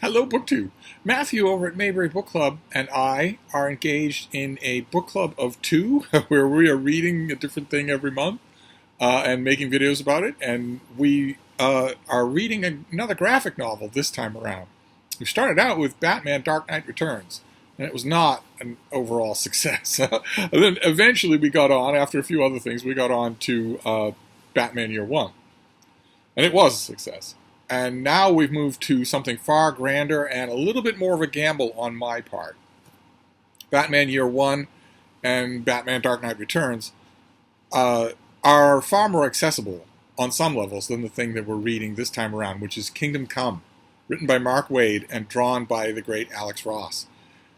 Hello, BookTube. Matthew over at Mayberry Book Club and I are engaged in a book club of two where we are reading a different thing every month and making videos about it. And we are reading another graphic novel this time around. We started out with Batman Dark Knight Returns, and it was not an overall success. And then eventually we got on, after a few other things, we got on to Batman Year One. And it was a success. And now we've moved to something far grander and a little bit more of a gamble on my part. Batman Year One and Batman Dark Knight Returns are far more accessible on some levels than the thing that we're reading this time around, which is Kingdom Come, written by Mark Waid and drawn by the great Alex Ross,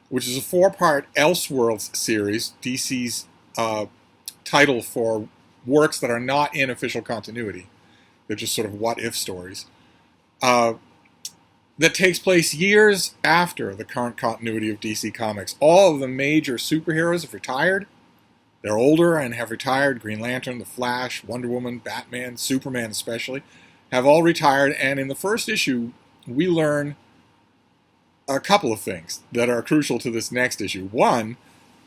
which is a four-part Elseworlds series, DC's title for works that are not in official continuity. They're just sort of what-if stories. That takes place years after the current continuity of DC Comics. All of the major superheroes have retired. They're older and have retired. Green Lantern, The Flash, Wonder Woman, Batman, Superman especially, have all retired. And in the first issue, we learn a couple of things that are crucial to this next issue. One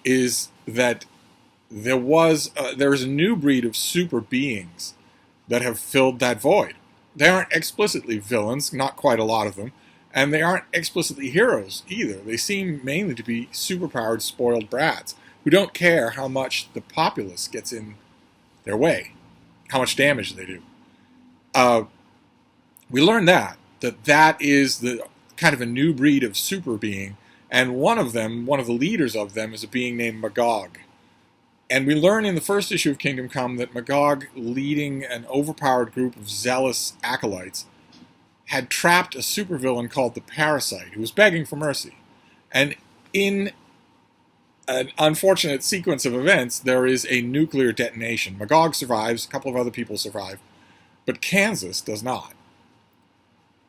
is that there is a new breed of super beings that have filled that void. They aren't explicitly villains, not quite a lot of them, and they aren't explicitly heroes either. They seem mainly to be superpowered, spoiled brats who don't care how much the populace gets in their way, how much damage they do. We learn that is the kind of a new breed of super being, and one of the leaders of them, is a being named Magog. And we learn in the first issue of Kingdom Come that Magog, leading an overpowered group of zealous acolytes, had trapped a supervillain called the Parasite, who was begging for mercy. And in an unfortunate sequence of events, there is a nuclear detonation. Magog survives, a couple of other people survive, but Kansas does not.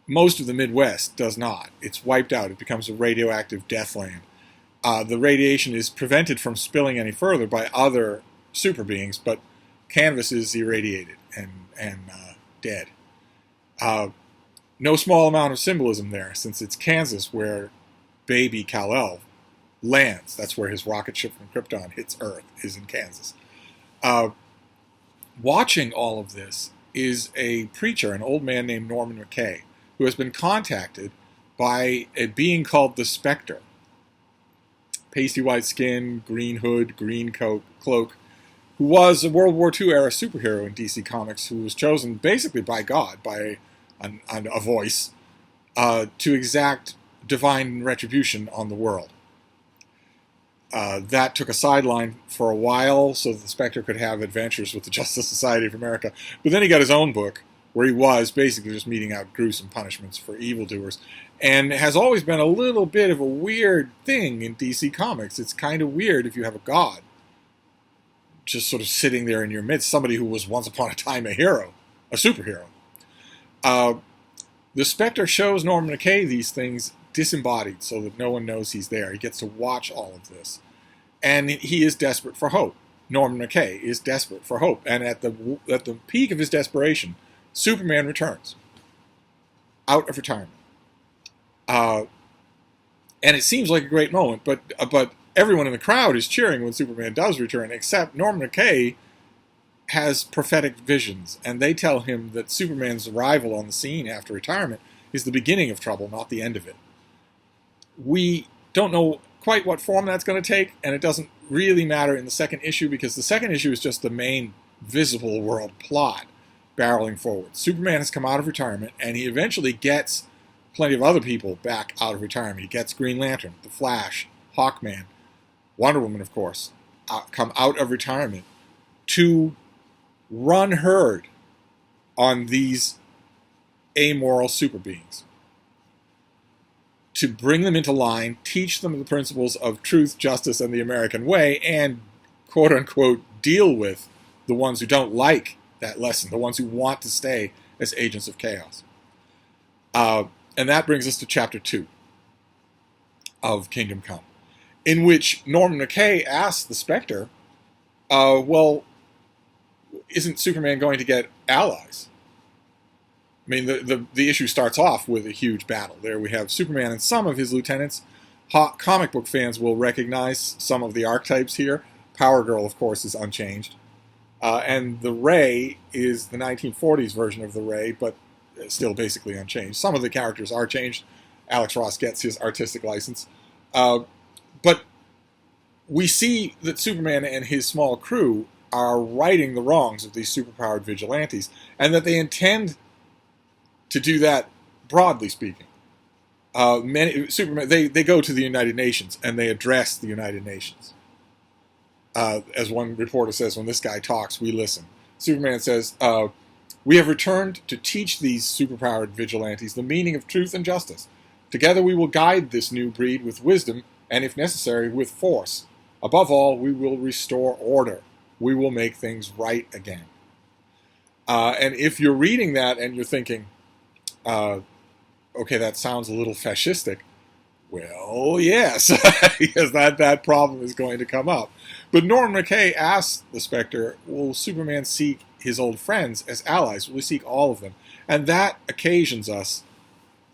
Most of the Midwest does not. It's wiped out. It becomes a radioactive deathland. The radiation is prevented from spilling any further by other super beings, but Canvas is irradiated and dead. No small amount of symbolism there, since it's Kansas where baby Kal-El lands. That's where his rocket ship from Krypton hits Earth, is in Kansas. Watching all of this is a preacher, an old man named Norman McKay, who has been contacted by a being called the Spectre. Pasty white skin, green hood, green cloak, who was a World War II era superhero in DC Comics, who was chosen basically by God, by a voice, to exact divine retribution on the world. That took a sideline for a while so that the Spectre could have adventures with the Justice Society of America. But then he got his own book, where he was basically just meting out gruesome punishments for evildoers. And has always been a little bit of a weird thing in DC Comics. It's kind of weird if you have a god just sort of sitting there in your midst, somebody who was once upon a time a hero, a superhero. The Spectre shows Norman McKay these things disembodied so that no one knows he's there. He gets to watch all of this. And he is desperate for hope. Norman McKay is desperate for hope. And at the peak of his desperation, Superman returns out of retirement. And it seems like a great moment, but everyone in the crowd is cheering when Superman does return, except Norman McKay has prophetic visions, and they tell him that Superman's arrival on the scene after retirement is the beginning of trouble, not the end of it. We don't know quite what form that's going to take, and it doesn't really matter in the second issue, because the second issue is just the main visible world plot barreling forward. Superman has come out of retirement, and he eventually gets plenty of other people back out of retirement. He gets Green Lantern, The Flash, Hawkman, Wonder Woman, of course, come out of retirement to run herd on these amoral super beings, to bring them into line, teach them the principles of truth, justice, and the American way, and quote-unquote deal with the ones who don't like that lesson, the ones who want to stay as agents of chaos. And that brings us to Chapter 2 of Kingdom Come, in which Norman McKay asks the Spectre, well, isn't Superman going to get allies? I mean, the issue starts off with a huge battle. There we have Superman and some of his lieutenants. Hot comic book fans will recognize some of the archetypes here. Power Girl, of course, is unchanged. And the Ray is the 1940s version of the Ray, but still basically unchanged. Some of the characters are changed. Alex Ross gets his artistic license. But we see that Superman and his small crew are righting the wrongs of these superpowered vigilantes, and that they intend to do that, broadly speaking. Superman, they go to the United Nations, and they address the United Nations. As one reporter says, when this guy talks, we listen. Superman says, we have returned to teach these superpowered vigilantes the meaning of truth and justice. Together we will guide this new breed with wisdom, and if necessary, with force. Above all, we will restore order. We will make things right again. And if you're reading that and you're thinking, okay, that sounds a little fascistic, well, yes, because that problem is going to come up. But Norman McKay asks the Spectre, will Superman seek his old friends as allies? Will he seek all of them? And that occasions us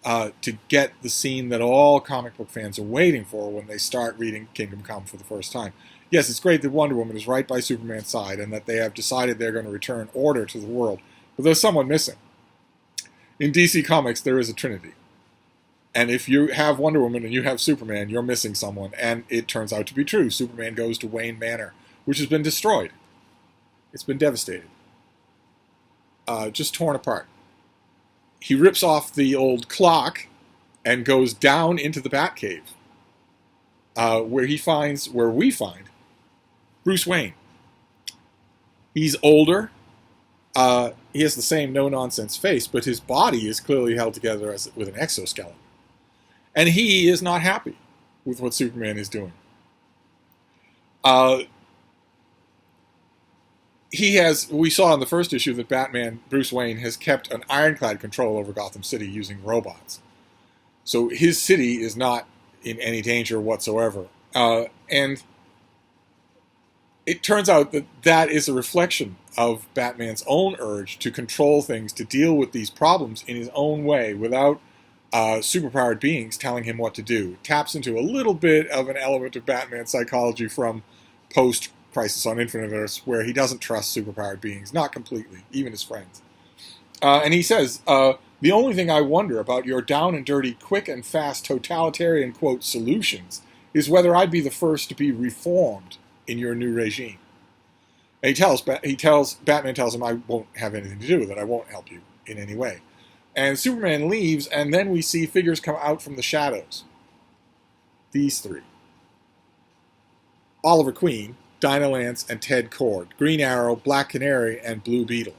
to get the scene that all comic book fans are waiting for when they start reading Kingdom Come for the first time. Yes, it's great that Wonder Woman is right by Superman's side and that they have decided they're going to return order to the world. But there's someone missing. In DC Comics, there is a trinity. And if you have Wonder Woman and you have Superman, you're missing someone. And it turns out to be true. Superman goes to Wayne Manor, which has been destroyed. It's been devastated. Just torn apart. He rips off the old clock and goes down into the Batcave, where we find Bruce Wayne. He's older. He has the same no-nonsense face, but his body is clearly held together with an exoskeleton. And he is not happy with what Superman is doing. We saw in the first issue that Batman, Bruce Wayne, has kept an ironclad control over Gotham City using robots. So his city is not in any danger whatsoever. And it turns out that that is a reflection of Batman's own urge to control things, to deal with these problems in his own way without superpowered beings telling him what to do. It taps into a little bit of an element of Batman psychology from post-Crisis on Infinite Earths, where he doesn't trust superpowered beings, not completely, even his friends. And he says, the only thing I wonder about your down and dirty, quick and fast totalitarian, quote, solutions is whether I'd be the first to be reformed in your new regime. And Batman tells him, I won't have anything to do with it. I won't help you in any way. And Superman leaves, and then we see figures come out from the shadows. These three. Oliver Queen, Dinah Lance, and Ted Kord. Green Arrow, Black Canary, and Blue Beetle.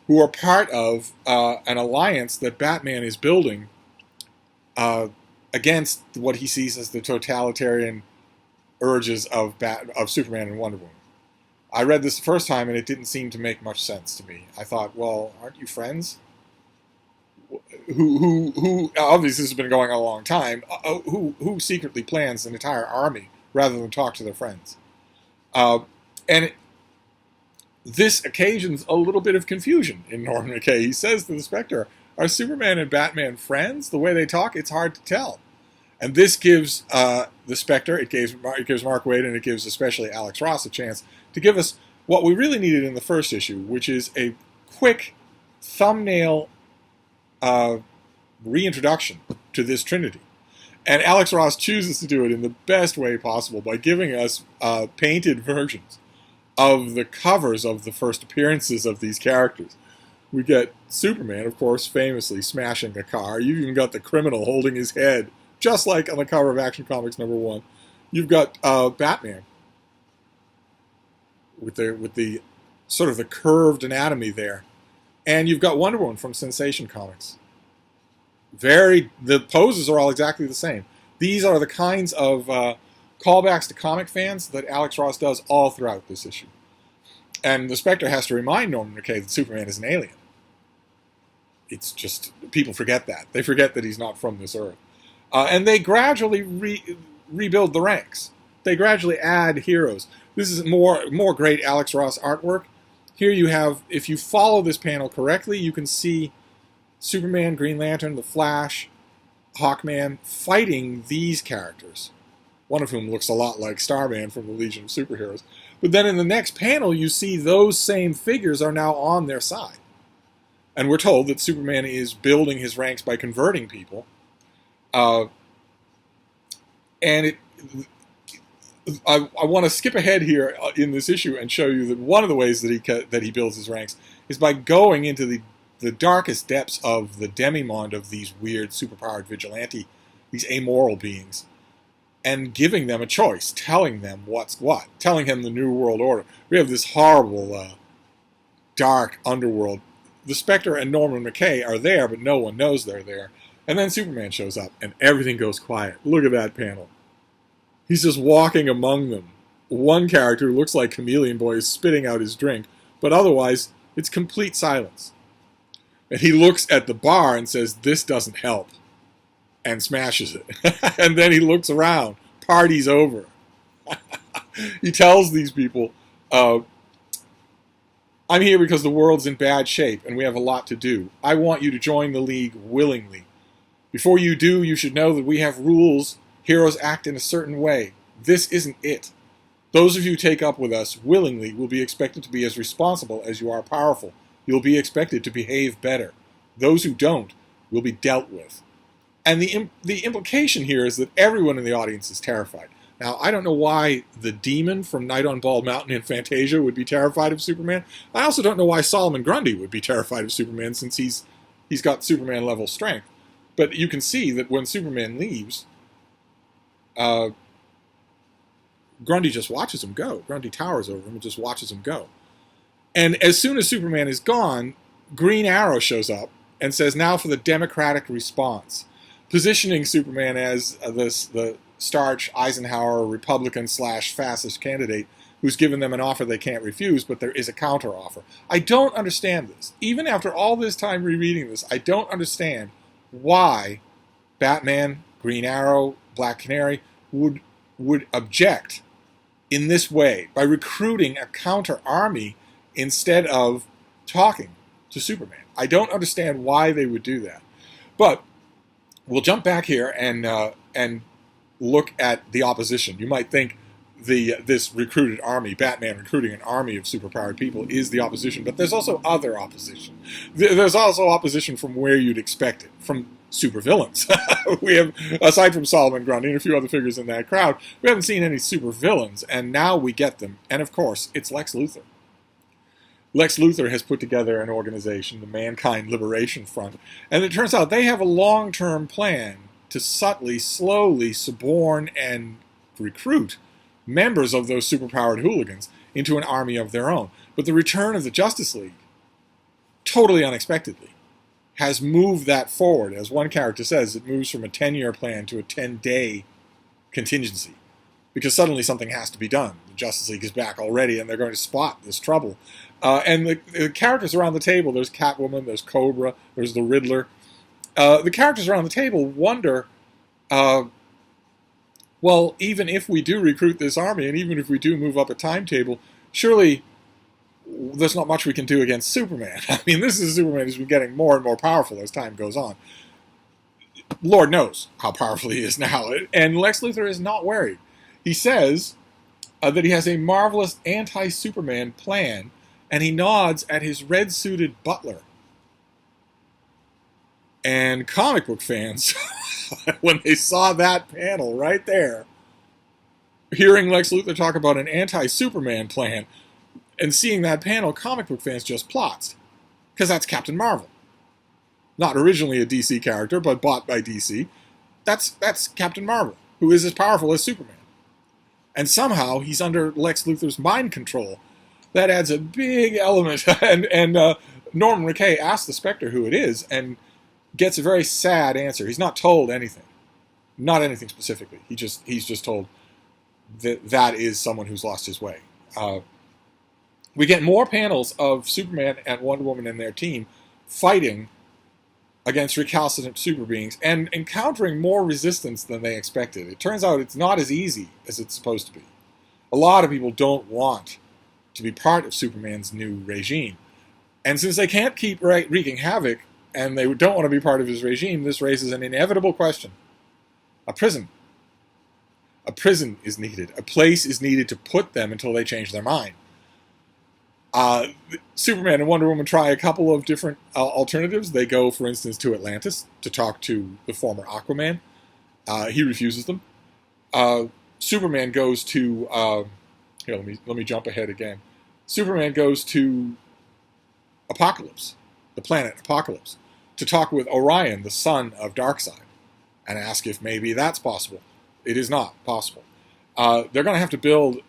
Who are part of an alliance that Batman is building against what he sees as the totalitarian urges of Superman and Wonder Woman. I read this the first time, and it didn't seem to make much sense to me. I thought, well, aren't you friends? Who obviously this has been going on a long time, who secretly plans an entire army rather than talk to their friends. This occasions a little bit of confusion in Norman McKay. He says to the Spectre, are Superman and Batman friends? The way they talk, it's hard to tell. And this gives the Spectre, it gives Mark Waid, and it gives especially Alex Ross a chance to give us what we really needed in the first issue, which is a quick thumbnail reintroduction to this trinity. And Alex Ross chooses to do it in the best way possible by giving us painted versions of the covers of the first appearances of these characters. We get Superman, of course, famously smashing a car. You've even got the criminal holding his head, just like on the cover of Action Comics #1. You've got Batman with the sort of the curved anatomy there. And you've got Wonder Woman from Sensation Comics. The poses are all exactly the same. These are the kinds of callbacks to comic fans that Alex Ross does all throughout this issue. And the Spectre has to remind Norman McKay that Superman is an alien. It's just, people forget that. They forget that he's not from this Earth. And they gradually rebuild the ranks. They gradually add heroes. This is more great Alex Ross artwork. Here you have, if you follow this panel correctly, you can see Superman, Green Lantern, the Flash, Hawkman fighting these characters, one of whom looks a lot like Starman from the Legion of Superheroes. But then in the next panel, you see those same figures are now on their side. And we're told that Superman is building his ranks by converting people. And I want to skip ahead here in this issue and show you that one of the ways that he builds his ranks is by going into the darkest depths of the demimonde of these weird, superpowered vigilante, these amoral beings, and giving them a choice, telling them what's what, telling him the New World Order. We have this horrible, dark underworld. The Spectre and Norman McKay are there, but no one knows they're there. And then Superman shows up, and everything goes quiet. Look at that panel. He's just walking among them. One character looks like Chameleon Boy is spitting out his drink, but otherwise, it's complete silence. And he looks at the bar and says, "This doesn't help," and smashes it. And then he looks around. Party's over. He tells these people, I'm here because the world's in bad shape and we have a lot to do. I want you to join the League willingly. Before you do, you should know that we have rules. Heroes act in a certain way. This isn't it. Those of you who take up with us willingly will be expected to be as responsible as you are powerful. You'll be expected to behave better. Those who don't will be dealt with. And the implication here is that everyone in the audience is terrified. Now, I don't know why the demon from Night on Bald Mountain in Fantasia would be terrified of Superman. I also don't know why Solomon Grundy would be terrified of Superman, since he's got Superman-level strength. But you can see that when Superman leaves, Grundy just watches him go. Grundy towers over him and just watches him go. And as soon as Superman is gone, Green Arrow shows up and says, "Now for the democratic response," positioning Superman as the starch Eisenhower Republican/fascist candidate who's given them an offer they can't refuse, but there is a counteroffer. I don't understand this. Even after all this time rereading this, I don't understand why Batman, Green Arrow, Black Canary would object in this way by recruiting a counter army instead of talking to Superman. I don't understand why they would do that. But we'll jump back here and look at the opposition. You might think this recruited army, Batman recruiting an army of superpowered people, is the opposition, but there's also other opposition. There's also opposition from where you'd expect it, from supervillains. We have, aside from Solomon Grundy and a few other figures in that crowd, we haven't seen any supervillains, and now we get them. And of course, it's Lex Luthor. Lex Luthor has put together an organization, the Mankind Liberation Front, and it turns out they have a long-term plan to subtly, slowly suborn and recruit members of those superpowered hooligans into an army of their own. But the return of the Justice League, totally unexpectedly, has moved that forward. As one character says, it moves from a 10-year plan to a 10-day contingency, because suddenly something has to be done. The Justice League is back already, and they're going to spot this trouble. And the characters around the table, there's Catwoman, there's Cobra, there's the Riddler. The characters around the table wonder, well, even if we do recruit this army, and even if we do move up a timetable, surely there's not much we can do against Superman. I mean, this is Superman who's been getting more and more powerful as time goes on. Lord knows how powerful he is now, and Lex Luthor is not worried. He says that he has a marvelous anti-Superman plan, and he nods at his red-suited butler. And comic book fans, when they saw that panel right there, hearing Lex Luthor talk about an anti-Superman plan, and seeing that panel, comic book fans just plots. Because that's Captain Marvel. Not originally a DC character, but bought by DC. That's Captain Marvel, who is as powerful as Superman. And somehow he's under Lex Luthor's mind control. That adds a big element. and Norman McKay asks the Spectre who it is, and gets a very sad answer. He's not told anything. Not anything specifically. He's just told that is someone who's lost his way. We get more panels of Superman and Wonder Woman and their team fighting against recalcitrant super beings and encountering more resistance than they expected. It turns out it's not as easy as it's supposed to be. A lot of people don't want to be part of Superman's new regime. And since they can't keep wreaking havoc and they don't want to be part of his regime, this raises an inevitable question. A prison. A prison is needed. A place is needed to put them until they change their mind. Superman and Wonder Woman try a couple of different alternatives. They go, for instance, to Atlantis to talk to the former Aquaman. He refuses them. Superman goes to... here, let me jump ahead again. Superman goes to Apocalypse, the planet Apocalypse, to talk with Orion, the son of Darkseid, and ask if maybe that's possible. It is not possible. They're going to have to build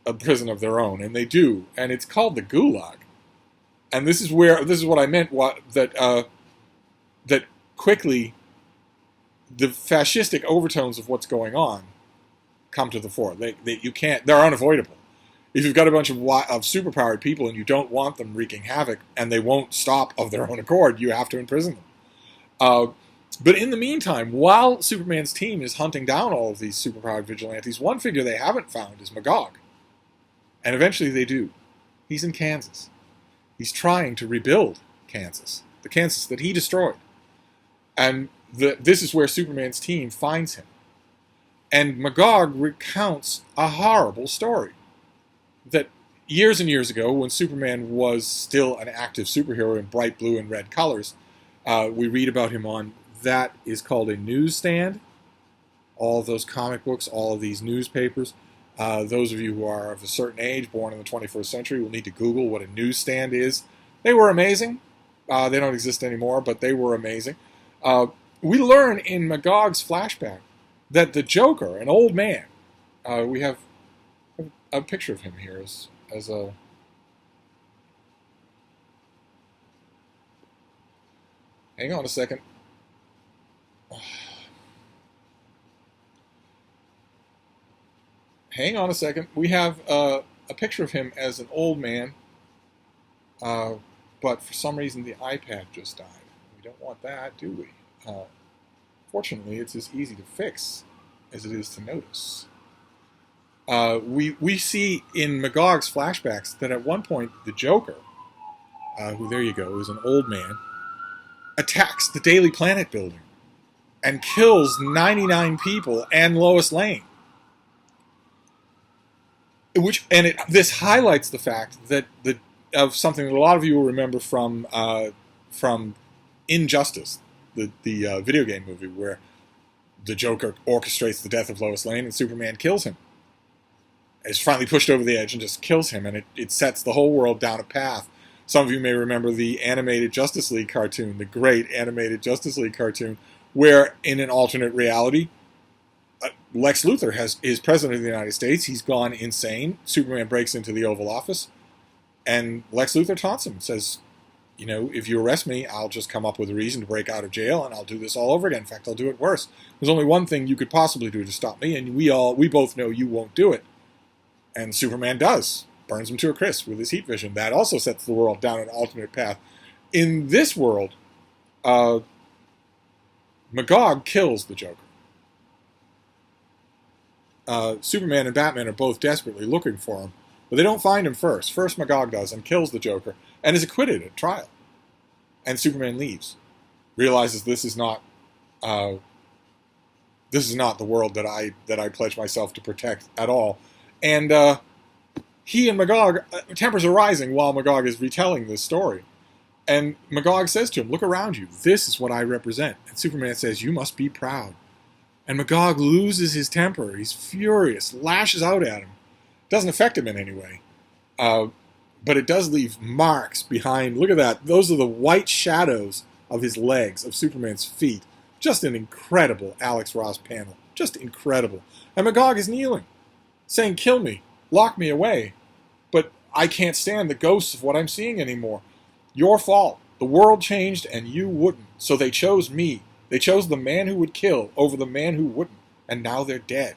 a prison of their own, and they do, and it's called the Gulag. And this is what I meant. That quickly the fascistic overtones of what's going on come to the fore. They're unavoidable. If you've got a bunch of superpowered people and you don't want them wreaking havoc, and they won't stop of their own accord, you have to imprison them. But in the meantime, while Superman's team is hunting down all of these superpowered vigilantes, one figure they haven't found is Magog. And eventually they do. He's in Kansas. He's trying to rebuild Kansas, the Kansas that he destroyed. And this is where Superman's team finds him. And Magog recounts a horrible story. That years and years ago, when Superman was still an active superhero in bright blue and red colors, we read about him on, that is called a newsstand. All of those comic books, all of these newspapers. Those of you who are of a certain age, born in the 21st century, will need to Google what a newsstand is. They were amazing. They don't exist anymore, but they were amazing. We learn in Magog's flashback that the Joker, an old man, we have a picture of him here as a... Hang on a second. Hang on a second. We have a picture of him as an old man, but for some reason the iPad just died. We don't want that, do we? Fortunately, it's as easy to fix as it is to notice. We see in Magog's flashbacks that at one point the Joker, who, there you go, is an old man, attacks the Daily Planet building and kills 99 people and Lois Lane. This highlights the fact that of something that a lot of you will remember from Injustice, the video game movie where the Joker orchestrates the death of Lois Lane and Superman kills him. Is finally pushed over the edge and just kills him, and it sets the whole world down a path. Some of you may remember the animated Justice League cartoon, the great animated Justice League cartoon, where in an alternate reality, Lex Luthor is president of the United States. He's gone insane. Superman breaks into the Oval Office, and Lex Luthor taunts him, says, you know, if you arrest me, I'll just come up with a reason to break out of jail, and I'll do this all over again. In fact, I'll do it worse. There's only one thing you could possibly do to stop me, and we both know you won't do it. And Superman does. Burns him to a crisp with his heat vision. That also sets the world down an alternate path. In this world, Magog kills the Joker. Superman and Batman are both desperately looking for him, but they don't find him first. First Magog does and kills the Joker and is acquitted at trial. And Superman leaves. Realizes this is not the world that I pledge myself to protect at all. And he and Magog, tempers are rising while Magog is retelling this story. And Magog says to him, look around you. This is what I represent. And Superman says, you must be proud. And Magog loses his temper. He's furious, lashes out at him. Doesn't affect him in any way. But it does leave marks behind. Look at that. Those are the white shadows of his legs, of Superman's feet. Just an incredible Alex Ross panel. Just incredible. And Magog is kneeling, saying, kill me, lock me away. But I can't stand the ghosts of what I'm seeing anymore. Your fault. The world changed and you wouldn't. So they chose me. They chose the man who would kill over the man who wouldn't. And now they're dead.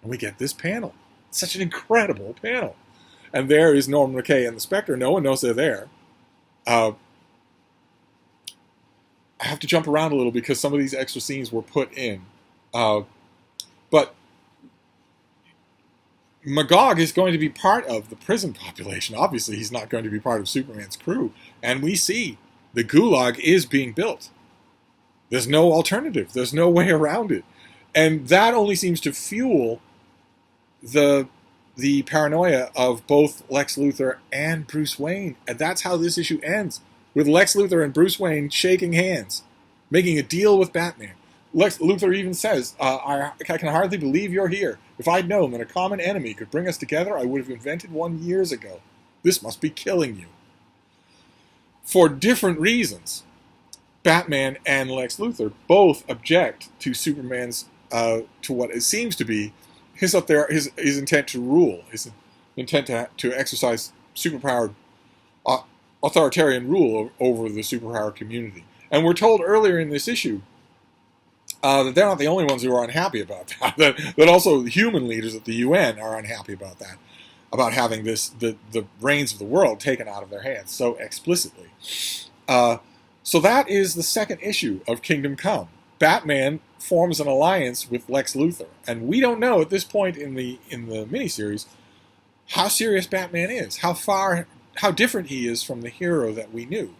And we get this panel. It's such an incredible panel. And there is Norman McKay and the Spectre. No one knows they're there. I have to jump around a little because some of these extra scenes were put in. But Magog is going to be part of the prison population. Obviously, he's not going to be part of Superman's crew. And we see The gulag is being built. There's no alternative. There's no way around it. And that only seems to fuel the paranoia of both Lex Luthor and Bruce Wayne. And that's how this issue ends, with Lex Luthor and Bruce Wayne shaking hands, making a deal with Batman. Lex Luthor even says, I can hardly believe you're here. If I'd known that a common enemy could bring us together, I would have invented one years ago. This must be killing you. For different reasons, Batman and Lex Luthor both object to Superman's, to what it seems to be his intent to rule, his intent to exercise superpowered, authoritarian rule over the superpowered community. And we're told earlier in this issue that they're not the only ones who are unhappy about that. That also the human leaders at the UN are unhappy about that, about having the reins of the world taken out of their hands so explicitly. So that is the second issue of Kingdom Come. Batman forms an alliance with Lex Luthor, and we don't know at this point in the miniseries how serious Batman is, how different he is from the hero that we knew.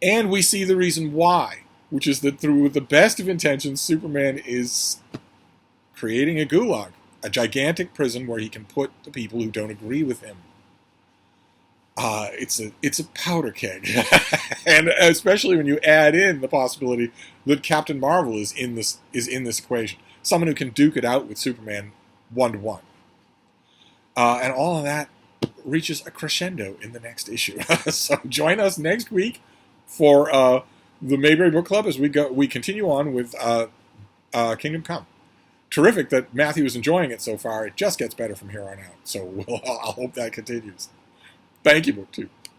And we see the reason why, which is that through the best of intentions, Superman is creating a gulag, a gigantic prison where he can put the people who don't agree with him. It's a powder keg, and especially when you add in the possibility that Captain Marvel is in this equation, someone who can duke it out with Superman 1-to-1, and all of that reaches a crescendo in the next issue. So join us next week for the Mayberry Book Club as we continue on with Kingdom Come. Terrific that Matthew is enjoying it so far. It just gets better from here on out. So I hope that continues. Thank you, BookTube.